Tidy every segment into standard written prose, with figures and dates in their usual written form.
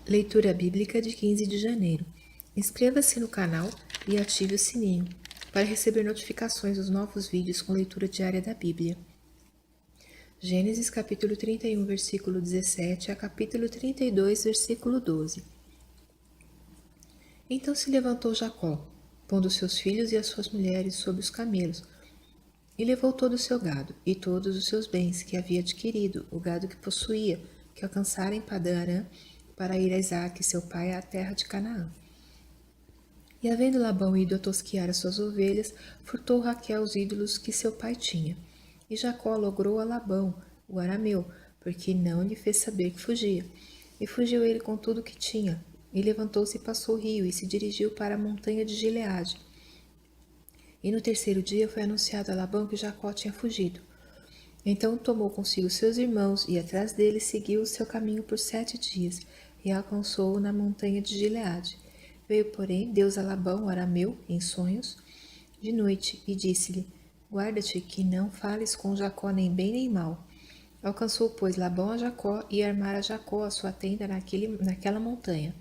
Leitura bíblica de 15 de janeiro. Inscreva-se no canal e ative o sininho para receber notificações dos novos vídeos com leitura diária da Bíblia. Gênesis capítulo 31, versículo 17 a capítulo 32, versículo 12. Então se levantou Jacó, pondo seus filhos e as suas mulheres sobre os camelos, e levou todo o seu gado e todos os seus bens que havia adquirido, o gado que possuía, que alcançara em Padã-Arã, para ir a Isaque, seu pai, à terra de Canaã. E havendo Labão ido a tosquiar as suas ovelhas, furtou Raquel os ídolos que seu pai tinha. E Jacó logrou a Labão, o arameu, porque não lhe fez saber que fugia. E fugiu ele com tudo o que tinha, e levantou-se e passou o rio, e se dirigiu para a montanha de Gileade. E no terceiro dia foi anunciado a Labão que Jacó tinha fugido. Então tomou consigo seus irmãos, e atrás dele seguiu o seu caminho por 7 dias, e alcançou-o na montanha de Gileade. Veio, porém, Deus a Labão, o arameu, em sonhos, de noite, e disse-lhe: Guarda-te, que não fales com Jacó nem bem nem mal. Alcançou, pois, Labão a Jacó, e armara Jacó a sua tenda naquela montanha.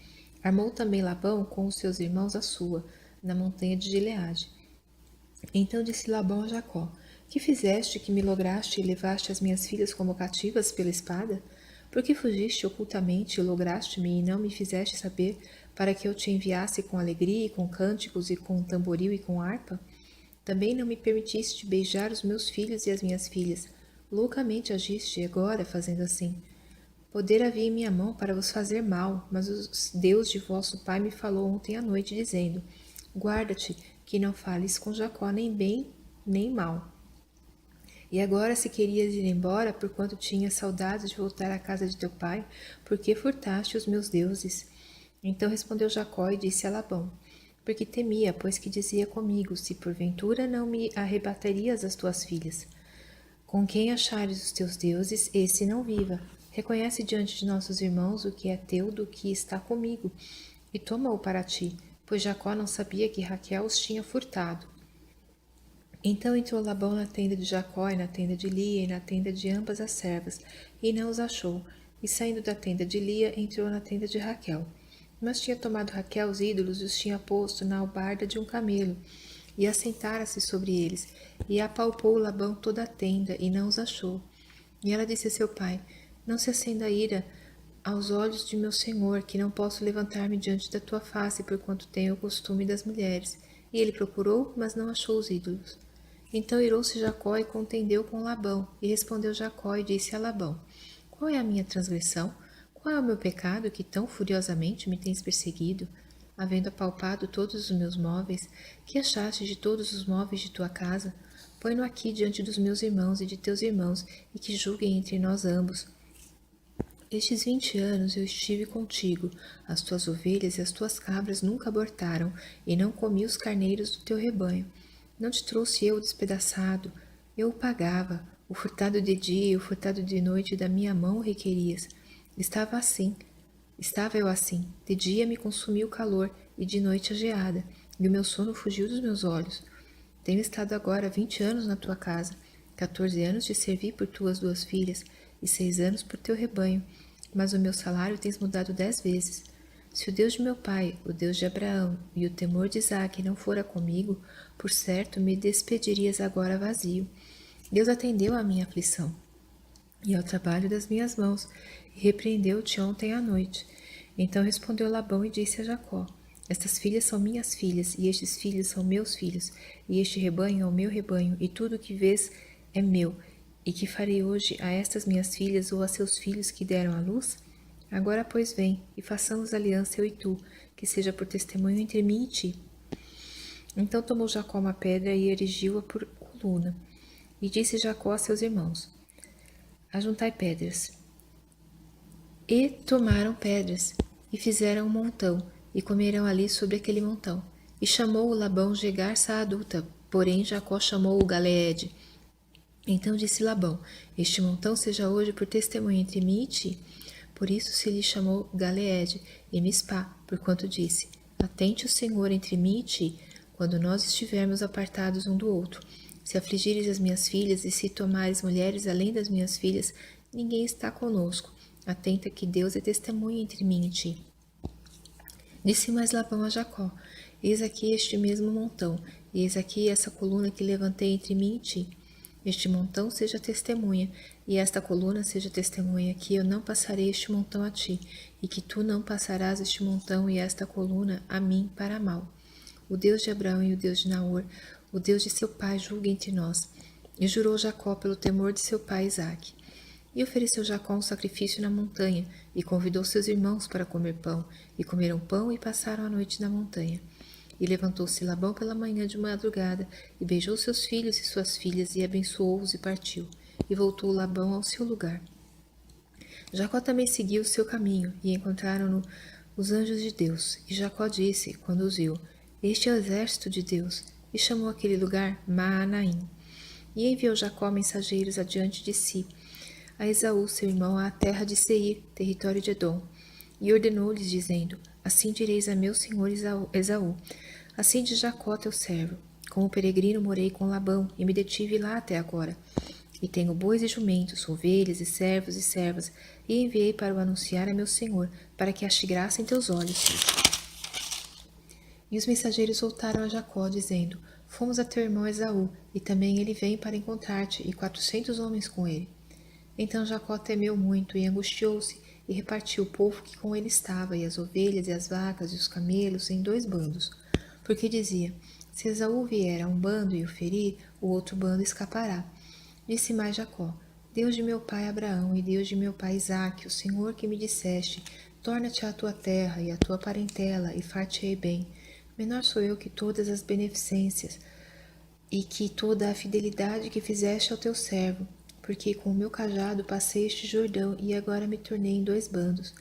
Armou também Labão com os seus irmãos a sua, na montanha de Gileade. Então disse Labão a Jacó: Que fizeste, que me lograste e levaste as minhas filhas como cativas pela espada? Por que fugiste ocultamente e lograste-me e não me fizeste saber, para que eu te enviasse com alegria e com cânticos e com tamboril e com harpa? Também não me permitiste beijar os meus filhos e as minhas filhas. Loucamente agiste agora, fazendo assim. Poder havia em minha mão para vos fazer mal, mas o Deus de vosso pai me falou ontem à noite, dizendo: Guarda-te, que não fales com Jacó nem bem nem mal. E agora, se querias ir embora, porquanto tinhas saudade de voltar à casa de teu pai, por que furtaste os meus deuses? Então respondeu Jacó e disse a Labão: Porque temia, pois que dizia comigo: Se porventura não me arrebatarias as tuas filhas. Com quem achares os teus deuses, esse não viva. Reconhece diante de nossos irmãos o que é teu do que está comigo, e toma-o para ti, pois Jacó não sabia que Raquel os tinha furtado. Então entrou Labão na tenda de Jacó e na tenda de Lia e na tenda de ambas as servas, e não os achou. E saindo da tenda de Lia, entrou na tenda de Raquel. Mas tinha tomado Raquel os ídolos e os tinha posto na albarda de um camelo, e assentara-se sobre eles, e apalpou Labão toda a tenda, e não os achou. E ela disse a seu pai: Não se acenda a ira aos olhos de meu senhor, que não posso levantar-me diante da tua face, porquanto tenho o costume das mulheres. E ele procurou, mas não achou os ídolos. Então irou-se Jacó e contendeu com Labão, e respondeu Jacó e disse a Labão: Qual é a minha transgressão? Qual é o meu pecado que tão furiosamente me tens perseguido? Havendo apalpado todos os meus móveis, que achaste de todos os móveis de tua casa? Põe-no aqui diante dos meus irmãos e de teus irmãos, e que julguem entre nós ambos. Estes 20 anos eu estive contigo, as tuas ovelhas e as tuas cabras nunca abortaram, e não comi os carneiros do teu rebanho. Não te trouxe eu despedaçado, eu o pagava, o furtado de dia e o furtado de noite da minha mão o requerias. Estava eu assim, de dia me consumiu o calor, e de noite a geada, e o meu sono fugiu dos meus olhos. Tenho estado agora 20 anos na tua casa, 14 anos te servi por tuas 2 filhas, e 6 anos por teu rebanho, mas o meu salário tens mudado 10 vezes. Se o Deus de meu pai, o Deus de Abraão e o temor de Isaque não fora comigo, por certo me despedirias agora vazio. Deus atendeu à minha aflição e ao trabalho das minhas mãos, e repreendeu-te ontem à noite. Então respondeu Labão e disse a Jacó: Estas filhas são minhas filhas, e estes filhos são meus filhos, e este rebanho é o meu rebanho, e tudo o que vês é meu. E que farei hoje a estas minhas filhas ou a seus filhos que deram à luz? Agora, pois, vem, e façamos aliança eu e tu, que seja por testemunho entre mim e ti. Então tomou Jacó uma pedra e erigiu-a por coluna. E disse Jacó a seus irmãos: Ajuntai pedras. E tomaram pedras, e fizeram um montão, e comeram ali sobre aquele montão. E chamou o Labão de garça adulta, porém Jacó chamou-o Galeede. Então disse Labão: Este montão seja hoje por testemunho entre mim e ti. Por isso se lhe chamou Galeede e Mispá, porquanto disse: Atente o Senhor entre mim e ti, quando nós estivermos apartados um do outro. Se afligires as minhas filhas e se tomares mulheres além das minhas filhas, ninguém está conosco. Atenta que Deus é testemunha entre mim e ti. Disse mais Labão a Jacó: Eis aqui este mesmo montão, e eis aqui essa coluna que levantei entre mim e ti. Este montão seja testemunha, e esta coluna seja testemunha, que eu não passarei este montão a ti, e que tu não passarás este montão e esta coluna a mim para mal. O Deus de Abraão e o Deus de Naor, o Deus de seu pai, julgue entre nós. E jurou Jacó pelo temor de seu pai Isaque. E ofereceu Jacó um sacrifício na montanha, e convidou seus irmãos para comer pão, e comeram pão e passaram a noite na montanha. E levantou-se Labão pela manhã de madrugada, e beijou seus filhos e suas filhas, e abençoou-os e partiu. E voltou Labão ao seu lugar. Jacó também seguiu o seu caminho, e encontraram-no os anjos de Deus. E Jacó disse, quando os viu: Este é o exército de Deus. E chamou aquele lugar Maanaim. E enviou Jacó mensageiros adiante de si, a Esaú, seu irmão, à terra de Seir, território de Edom. E ordenou-lhes, dizendo: Assim direis a meu senhor Esaú: Assim diz Jacó, teu servo: Como peregrino morei com Labão, e me detive lá até agora. E tenho bois e jumentos, ovelhas e servos e servas, e enviei para o anunciar a meu senhor, para que ache graça em teus olhos. E os mensageiros voltaram a Jacó, dizendo: Fomos a teu irmão Esaú, e também ele vem para encontrar-te, e 400 homens com ele. Então Jacó temeu muito, e angustiou-se, e repartiu o povo que com ele estava, e as ovelhas, e as vacas, e os camelos, em 2 bandos. Porque dizia: Se Esaú vier a um bando e o ferir, o outro bando escapará. Disse mais Jacó: Deus de meu pai Abraão, e Deus de meu pai Isaque, o Senhor que me disseste: Torna-te à tua terra e à tua parentela, e far-te-ei bem. Menor sou eu que todas as beneficências, e que toda a fidelidade que fizeste ao teu servo, porque com o meu cajado passei este Jordão, e agora me tornei em 2 bandos.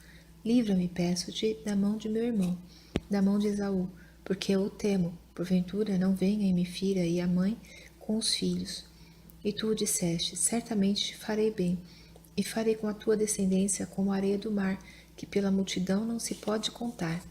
Livra-me, peço-te, da mão de meu irmão, da mão de Esaú, porque eu o temo. Porventura não venha e me fira, e a mãe com os filhos. E tu disseste: Certamente te farei bem, e farei com a tua descendência como a areia do mar, que pela multidão não se pode contar.